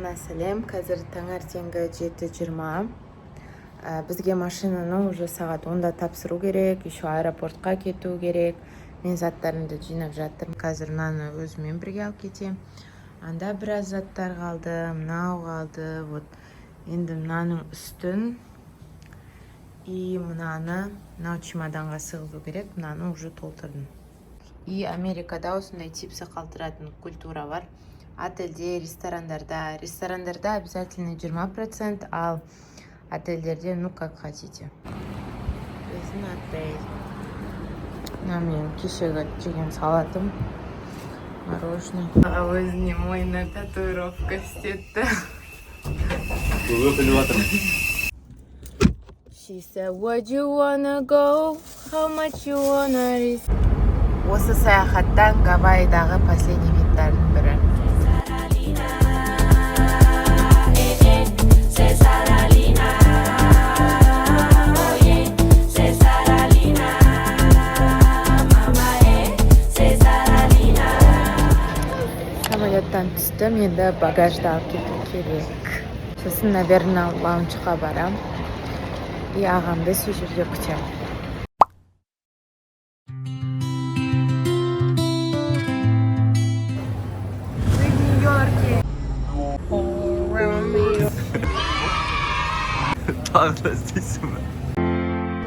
барлығына сәлем. Қазір таңертеңгі 7:20. Бізге машинаны уже сағат 10-да тапсыру керек, еще аэропортқа кету керек. Мен заттарымды жинап жатырмын. Қазір мынаны өзімен бірге алып кетемін. Анда біраз заттар қалды, мынау қалды. Вот енді мынаның үстін и мынаны мынау чемоданға сығызу керек. Мынаны уже толтырдым. И Америкада осындай чипсы қалтыратын культура бар. Отельде, ресторандарда обязательно 20%, ал отельдерде, ну как хотите. Біздің отель. Мен кешегі жеген салатым, мороженое. Өзіне мойнына татуировка істетті. She said, where'd you wanna go? How much you wanna risk? Осы саяхаттан Гавайидағы последний видтардың бірі. Самолеттан түстім, енді багажды алып кету керек. Сосын, наверное, лаунжқа барам. И ағамды сол жерде күтемін.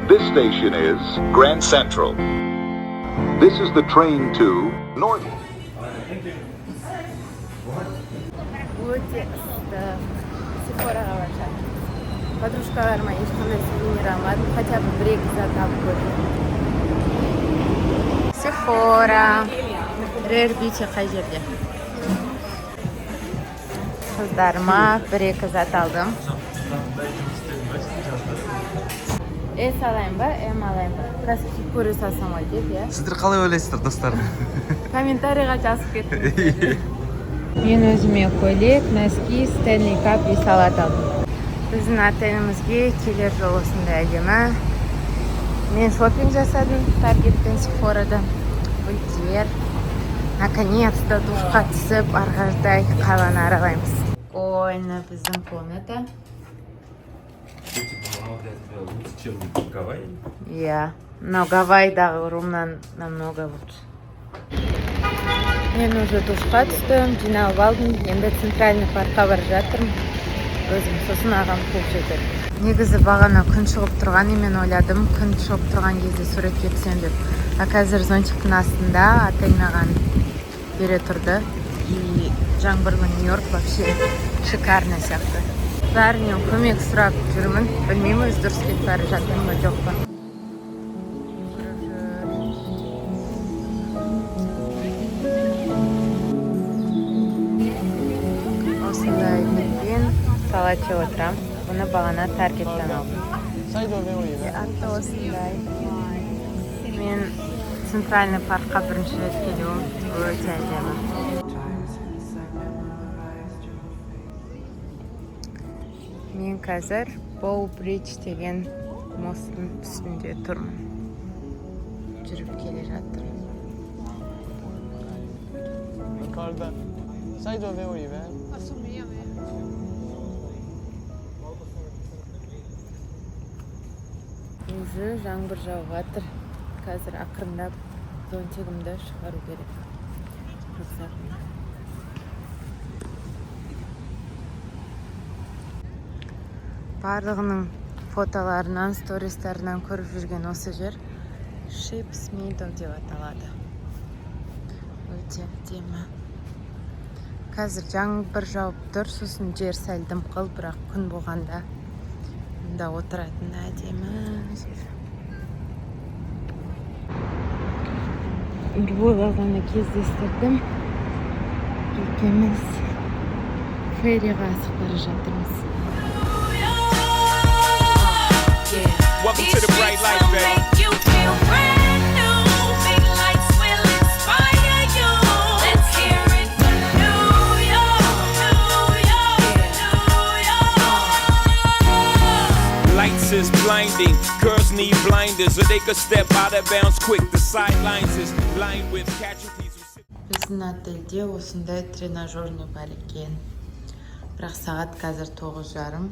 This station is Grand Central. This is the train to North. Өте ыстық. Сефораға баршадым. Подружкаларыма ешқандай сувенир алмадым, хотя бы бір-екі зат алып көрдім. Сефора. Rare Beauty қай жерде? Қыздарыма бір-екі зат алдым. Алайын ба, алайын ба? Қазір көре салсам ғой деп, иә? Сіздер қалай ойлайсыздар, достар? Комментарийға жазып кеттім. Мен өзіме көйлек, носки, Стэнли кап и салат алдым. Біздің отелімізге келер жол осындай әдемі. Мен шопинг жасадым, Таргет пен Сефорада. Гүлдер. Наконец-то душқа түсіп, арғаждай қаланы аралаймыз. Прикольно, біздің комната. Чем Гавайи? Иә, но Гавайидағы румнан намного лучше. Мен уже душқа түстім, жиналып алдым. Енді центральный паркқа бар жатырмын. Өзім сосын ағам қуып жетеді. Негізі бағана күн шығып тұрған, мен ойладым, күн шығып тұрған кезде суретке түсем деп. А қазір зонтиктің астында отель маған бере тұрды. И жаңбырлы Нью-Йорк вообще шикарно сияқты. Бәрінен көмек сұрап жүрмін. Білмеймін, өз дұрыс кетіп бара жатырмын ба, жоқ па. Осындай нетпен салат жеп отырам. Бұны бағана Таргеттен алдым. Атты осындай. Мен центральный паркқа бірінші рет келуім өте әдемі. Мен қазір Боу Бридж деген мосттың үстінде тұрмын. Жүріп келе жатырмын. Ricorda, sai dove vive? Өзі жаңбыр жауып жатыр. Қазір ақырындап зонтигімді шығару керек. Барлығының фотоларынан, стористарынан көріп жүрген осы жер Ships Meadow деп аталады. Өте әдемі. Қазір жаңбыр жауып тұр, сосын жер сәл дымқыл, бірақ күн болғанда мұнда отыратын әдемі. Нұрбойлағаны кездестірдім. Екеуміз ферриға асып бара жатырмыз. Welcome to the bright light, baby. Make you feel brand new. Big lights will inspire you. Let's hear it for New York, New York, New York. Lights is blinding. Girls need blinders, or they could step out of bounds quick. The sidelines is lined with casualties. Біздің отельде осындай тренажерный бар екен. Бірақ сағат қазір 9:30.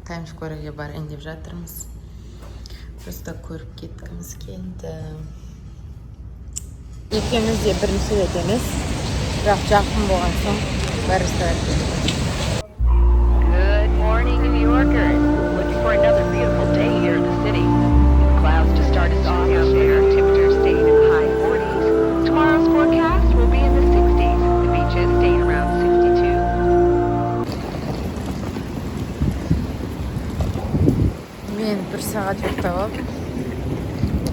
Таймс-скверге барайын деп жатырмыз. Просто көріп кеткіміз келді. Екеуміз де бірінші рет емес. Бірақ жақын болған соң бәрі сұрайды. Good morning, New Yorkers. Looking for another beautiful day here in the city. Clouds to start us off out there. Temperatures staying in the high 40s. Tomorrow's forecast will be in the 60s. The beaches staying around 62. Мен бір сағат ұйықтап алып,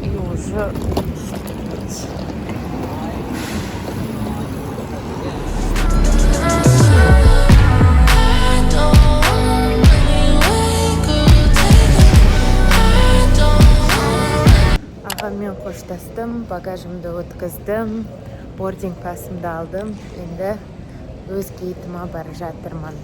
и уже ағамен қоштастым, багажымды өткіздім, бординг пасымды алдым. Енді өз гейтіме бара жатырмын.